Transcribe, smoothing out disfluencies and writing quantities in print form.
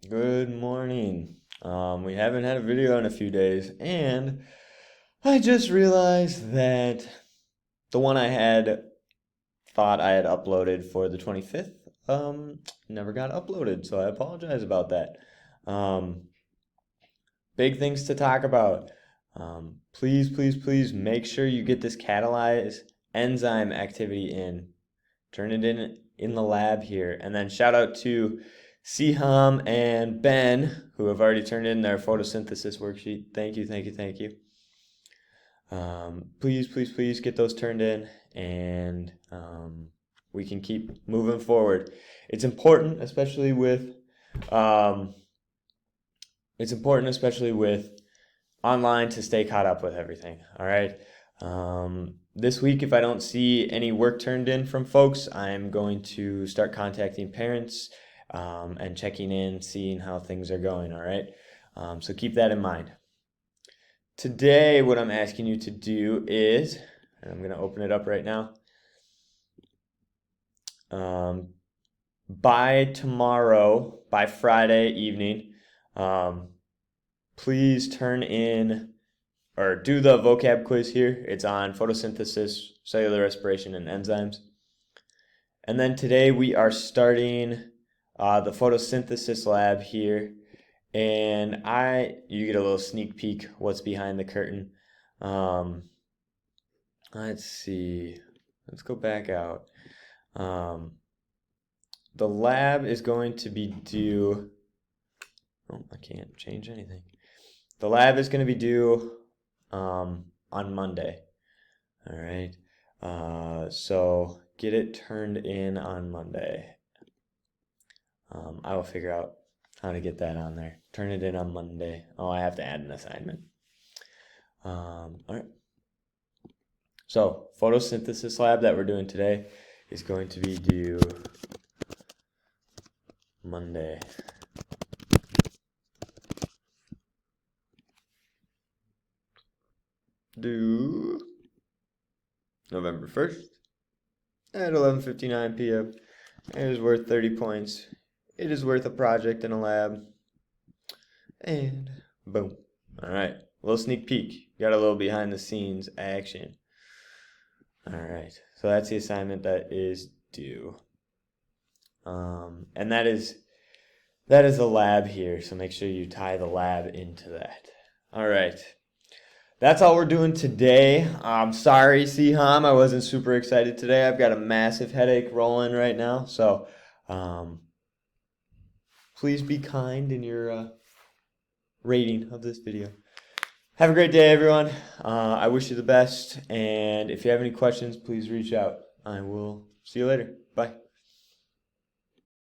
Good morning. We haven't had a video in a few days, and I just realized that the one I had thought I had uploaded for the 25th, never got uploaded, so I apologize about that. Um, Big things to talk about. Please, please, please make sure you get this catalyze enzyme activity in. Turn it in the lab here. And then shout out to Siham and Ben, who have already turned in their photosynthesis worksheet. Thank you, thank you, thank you. Please, please, please get those turned in, and we can keep moving forward. It's important, especially with um, online to stay caught up with everything. All right. This week, if I don't see any work turned in from folks, I'm going to start contacting parents and checking in, seeing how things are going. All right. So keep that in mind. Today, what I'm asking you to do is, and I'm going to open it up right now. By tomorrow, by Friday evening, please turn in or do the vocab quiz here. It's on photosynthesis, cellular respiration, and enzymes. And then today we are starting the photosynthesis lab here. And you get a little sneak peek what's behind the curtain. Let's see. Let's go back out. The lab is going to be due. Oh, I can't change anything. The lab is going to be due on Monday. All right. So get it turned in on Monday. I will figure out how to get that on there. Turn it in on Monday. Oh, I have to add an assignment. All right. So photosynthesis lab that we're doing today is going to be due Monday. Due November 1st at 11:59 p.m. It is worth 30 points. It is worth a project in a lab. And boom. All right. A little sneak peek. Got a little behind the scenes action. All right. So that's the assignment that is due. And that is the lab here. So make sure you tie the lab into that. All right. That's all we're doing today. I'm sorry, Siham. I wasn't super excited today. I've got a massive headache rolling right now. So please be kind in your rating of this video. Have a great day, everyone. I wish you the best. And if you have any questions, please reach out. I will see you later. Bye.